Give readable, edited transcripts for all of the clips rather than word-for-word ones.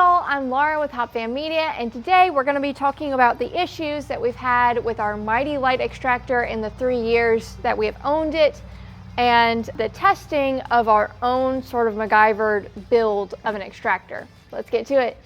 y'all, I'm Laura with Hop Fan Media, and today we're going to be talking about the issues that we've had with our Mytee Light extractor in the 3 years that we have owned it, and the testing of our own sort of MacGyvered build of an extractor. Let's get to it.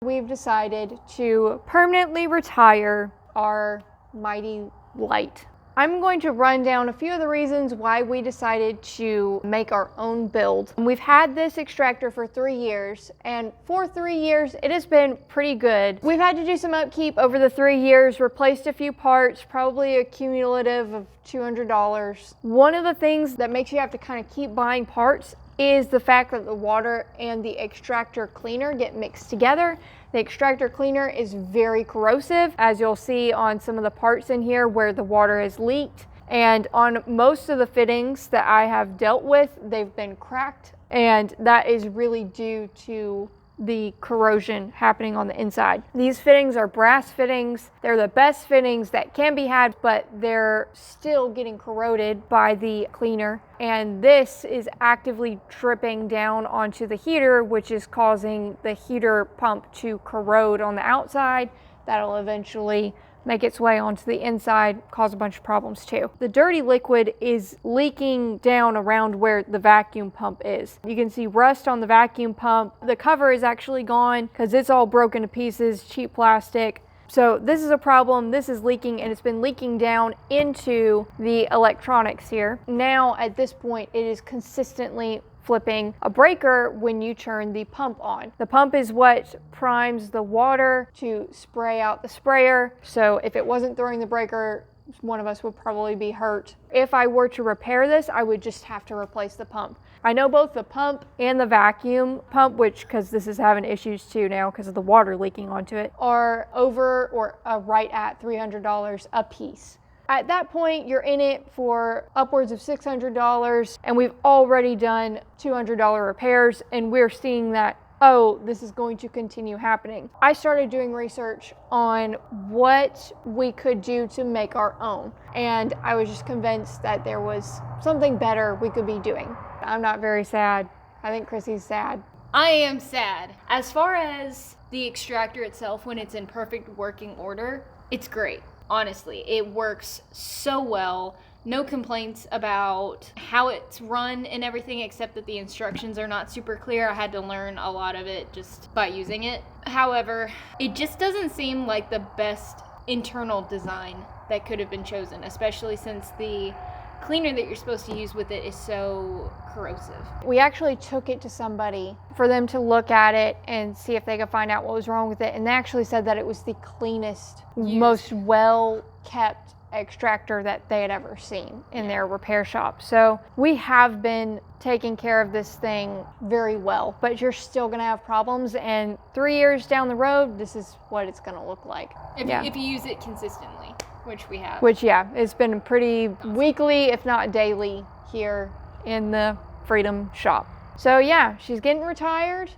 We've decided to permanently retire our Mytee Light. I'm going to run down a few of the reasons why we decided to make our own build. We've had this extractor for 3 years, and for 3 years it has been pretty good. We've had to do some upkeep over the 3 years, replaced a few parts, probably a cumulative of $200. One of the things that makes you have to kind of keep buying parts is the fact that the water and the extractor cleaner get mixed together. The extractor cleaner is very corrosive, as you'll see on some of the parts in here where the water has leaked. And on most of the fittings that I have dealt with, they've been cracked. And that is really due to the corrosion happening on the inside. These fittings are brass fittings. They're the best fittings that can be had, but they're still getting corroded by the cleaner. And this is actively dripping down onto the heater, which is causing the heater pump to corrode on the outside. That'll eventually make its way onto the inside, cause a bunch of problems too. The dirty liquid is leaking down around where the vacuum pump is. You can see rust on the vacuum pump. The cover is actually gone because it's all broken to pieces, cheap plastic. So this is a problem. This is leaking, and it's been leaking down into the electronics here. Now at this point, it is consistently flipping a breaker when you turn the pump on. The pump is what primes the water to spray out the sprayer. So if it wasn't throwing the breaker, one of us would probably be hurt. If I were to repair this, I would just have to replace the pump. I know both the pump and the vacuum pump, which, because this is having issues too now because of the water leaking onto it, are over or right at $300 a piece. At that point, you're in it for upwards of $600, and we've already done $200 repairs, and we're seeing that, oh, this is going to continue happening. I started doing research on what we could do to make our own, and I was just convinced that there was something better we could be doing. I'm not very sad. I think Chrissy's sad. I am sad. As far as the extractor itself, when it's in perfect working order, it's great. Honestly, it works so well. No complaints about how it's run and everything, except that the instructions are not super clear. I had to learn a lot of it just by using it. However, it just doesn't seem like the best internal design that could have been chosen, especially since the cleaner that you're supposed to use with it is so corrosive. We actually took it to somebody for them to look at it and see if they could find out what was wrong with it, and they actually said that it was the cleanest, most well-kept extractor that they had ever seen in their repair shop. So we have been taking care of this thing very well, but you're still gonna have problems, and 3 years down the road, this is what it's gonna look like. If you use it consistently, which we have. Which, yeah, it's been pretty weekly, if not daily, here in the Freedom shop. So yeah, she's getting retired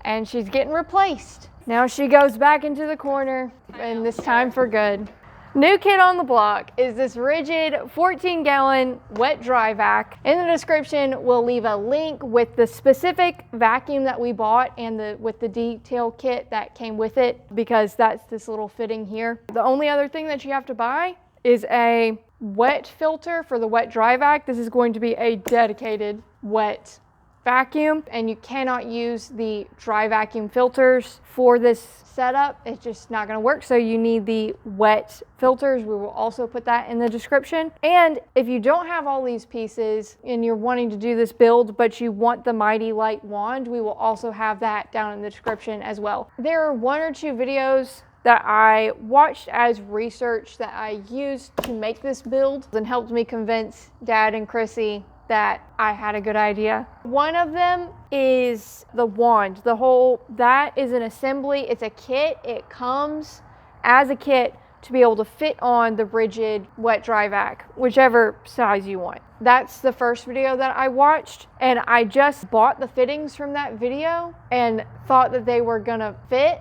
and she's getting replaced. Now she goes back into the corner, and this time for good. New kid on the block is this rigid 14-gallon wet dry vac. In the description, we'll leave a link with the specific vacuum that we bought and with the detail kit that came with it, because that's this little fitting here. The only other thing that you have to buy is a wet filter for the wet dry vac. This is going to be a dedicated wet vacuum, and you cannot use the dry vacuum filters for this setup. It's just not going to work, so you need the wet filters. We will also put that in the description. And if you don't have all these pieces and you're wanting to do this build but you want the Mytee Light wand, we will also have that down in the description as well. There are 1 or 2 videos that I watched as research that I used to make this build and helped me convince Dad and Chrissy that I had a good idea. One of them is the wand. That is an assembly. It's a kit. It comes as a kit to be able to fit on the rigid wet dry vac, whichever size you want. That's the first video that I watched, and I just bought the fittings from that video and thought that they were gonna fit.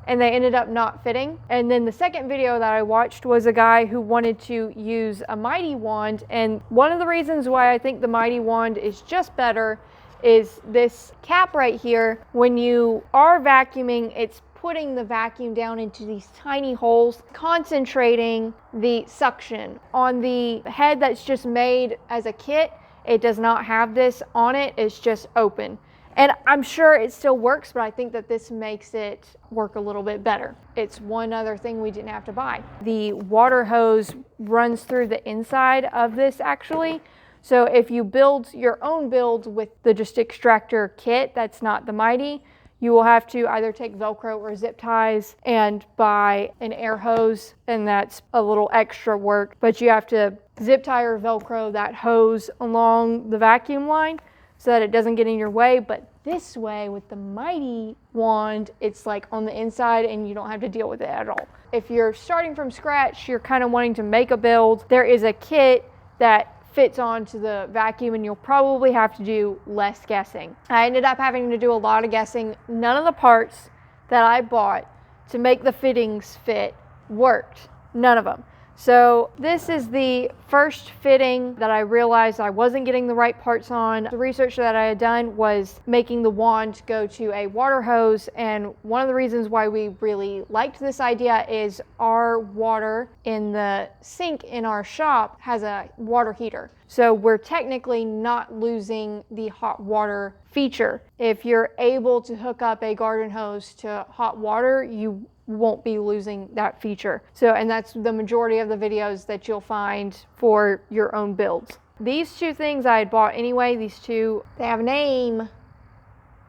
and they ended up not fitting. And then the second video that I watched was a guy who wanted to use a Mytee wand, and one of the reasons why I think the Mytee wand is just better is this cap right here. When you are vacuuming, it's putting the vacuum down into these tiny holes, concentrating the suction. On the head that's just made as a kit, it does not have this on it, it's just open. And I'm sure it still works, but I think that this makes it work a little bit better. It's one other thing we didn't have to buy. The water hose runs through the inside of this actually. So if you build your own build with the just extractor kit, that's not the Mytee, you will have to either take Velcro or zip ties and buy an air hose, and that's a little extra work. But you have to zip tie or Velcro that hose along the vacuum line so that it doesn't get in your way. But this way with the Mytee wand, it's like on the inside and you don't have to deal with it at all. If you're starting from scratch, you're kind of wanting to make a build, there is a kit that fits onto the vacuum and you'll probably have to do less guessing. I ended up having to do a lot of guessing. None of the parts that I bought to make the fittings fit worked. None of them. So this is the first fitting that I realized I wasn't getting the right parts on. The research that I had done was making the wand go to a water hose, and one of the reasons why we really liked this idea is our water in the sink in our shop has a water heater. So we're technically not losing the hot water feature. If you're able to hook up a garden hose to hot water, you won't be losing that feature. So, and that's the majority of the videos that you'll find for your own builds. These two things I had bought anyway. These two, they have a name.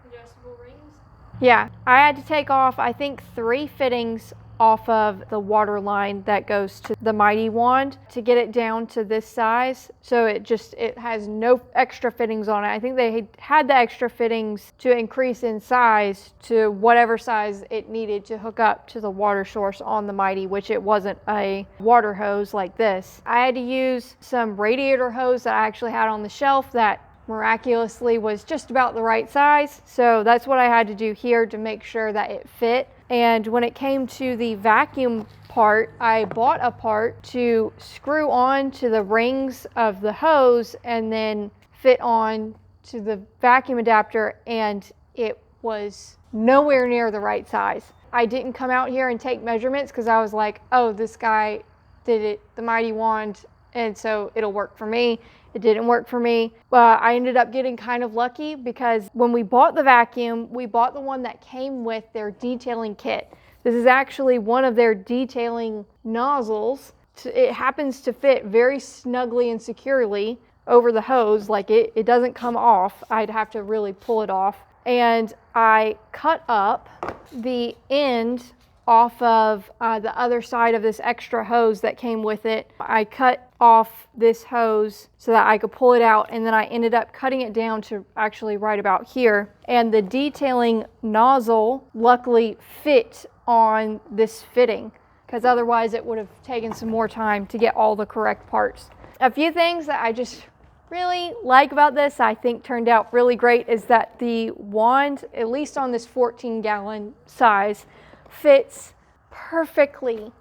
Adjustable rings? Yeah, I had to take off, I think, 3 fittings off of the water line that goes to the Mytee wand to get it down to this size. So it has no extra fittings on it. I think they had the extra fittings to increase in size to whatever size it needed to hook up to the water source on the Mytee, which it wasn't a water hose like this. I had to use some radiator hose that I actually had on the shelf that miraculously was just about the right size. So that's what I had to do here to make sure that it fit. And when it came to the vacuum part, I bought a part to screw on to the rings of the hose and then fit on to the vacuum adapter, and it was nowhere near the right size. I didn't come out here and take measurements because I was like, oh, this guy did it, the Mytee wand, and so it'll work for me. It didn't work for me. I ended up getting kind of lucky because when we bought the vacuum, we bought the one that came with their detailing kit. This is actually one of their detailing nozzles. It happens to fit very snugly and securely over the hose. Like it doesn't come off. I'd have to really pull it off. And I cut up the end off of the other side of this extra hose that came with it. I cut off this hose so that I could pull it out, and then I ended up cutting it down to actually right about here. And the detailing nozzle luckily fit on this fitting, because otherwise it would have taken some more time to get all the correct parts. A few things that I just really like about this, I think turned out really great, is that the wand, at least on this 14-gallon size, fits perfectly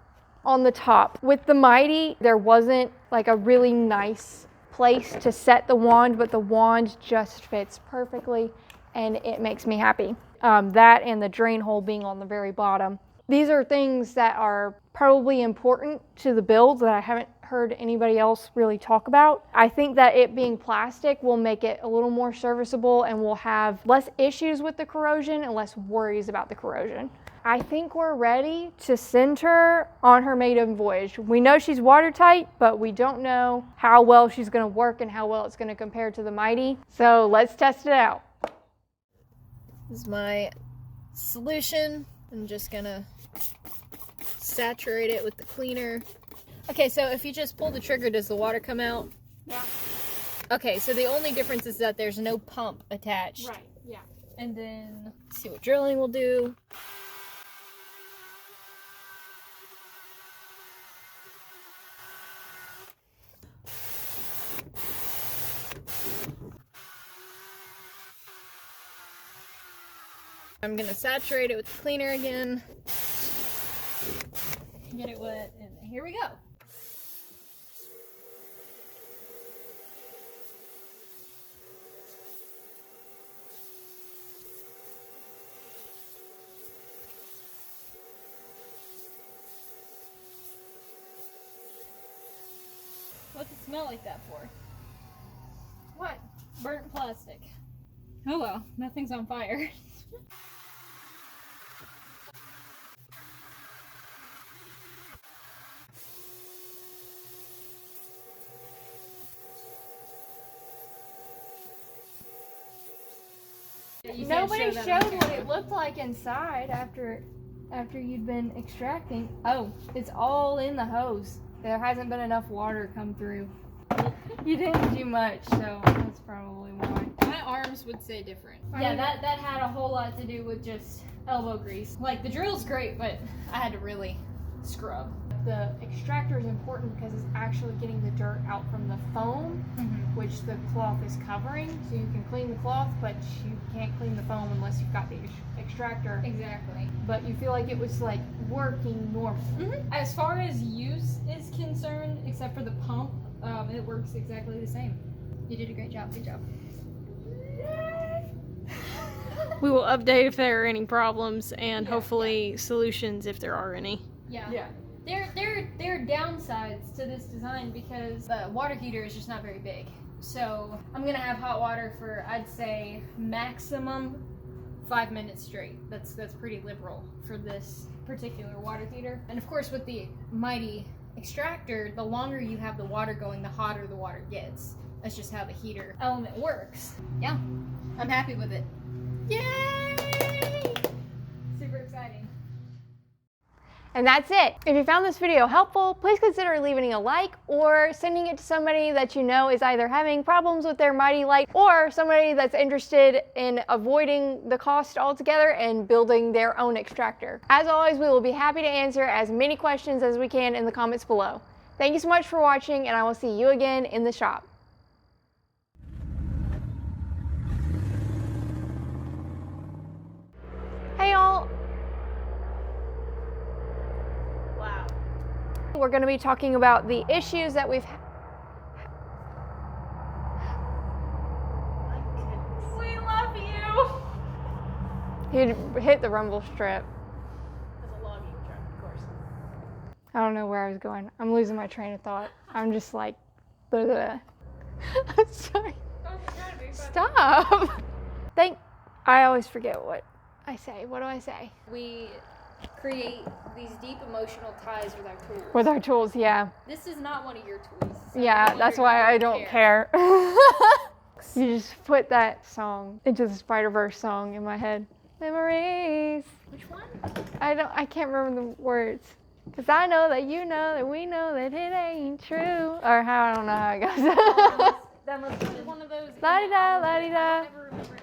on the top. With the Mytee, there wasn't like a really nice place to set the wand, but the wand just fits perfectly and it makes me happy. That and the drain hole being on the very bottom. These are things that are probably important to the build that I haven't heard anybody else really talk about. I think that it being plastic will make it a little more serviceable and we'll have less issues with the corrosion and less worries about the corrosion. I think we're ready to send her on her maiden voyage. We know she's watertight, but we don't know how well she's going to work and how well it's going to compare to the Mytee. So let's test it out. This is my solution. I'm just going to saturate it with the cleaner. Okay, so if you just pull the trigger, does the water come out? Yeah. Okay, so the only difference is that there's no pump attached. Right, yeah. And then, let's see what drilling will do. I'm going to saturate it with the cleaner again. Get it wet, and here we go. What's it smell like that for? What? Burnt plastic. Oh well, nothing's on fire. Nobody showed what it looked like inside after you'd been extracting. Oh, it's all in the hose. There hasn't been enough water come through. You didn't do much, so that's probably why. My arms would say different. Yeah, that had a whole lot to do with just elbow grease. Like, the drill's great, but I had to really scrub. The extractor is important because it's actually getting the dirt out from the foam, which the cloth is covering. So you can clean the cloth, but you can't clean the foam unless you've got the extractor. Exactly. But you feel like it was like working normal. As far as use is concerned, except for the pump, it works exactly the same. You did a great job. Good job. We will update if there are any problems and hopefully solutions if there are any. Yeah. There are downsides to this design because the water heater is just not very big. So I'm gonna have hot water for, I'd say, maximum 5 minutes straight. That's pretty liberal for this particular water heater. And of course with the Mytee extractor, the longer you have the water going, the hotter the water gets. That's just how the heater element works. Yeah, I'm happy with it. Yay! Super exciting. And that's it. If you found this video helpful, please consider leaving a like or sending it to somebody that you know is either having problems with their Mytee Light or somebody that's interested in avoiding the cost altogether and building their own extractor. As always, we will be happy to answer as many questions as we can in the comments below. Thank you so much for watching, and I will see you again in the shop. Hey y'all. We're going to be talking about the issues that we've had. We love you! He hit the rumble strip. That's a logging truck, of course. I don't know where I was going. I'm losing my train of thought. I'm just like, blah, blah. I'm sorry. Stop. I always forget what I say. What do I say? We create these deep emotional ties with our tools. With our tools, yeah. This is not one of your tools. So Yeah, that's why I don't care. You just put that song into the Spider-Verse song in my head. Memories. Which one? I can't remember the words. Cause I know that you know that we know that it ain't true. Or how, I don't know how it goes. That must be one of those. La-di-da, la-di-da. I don't ever remember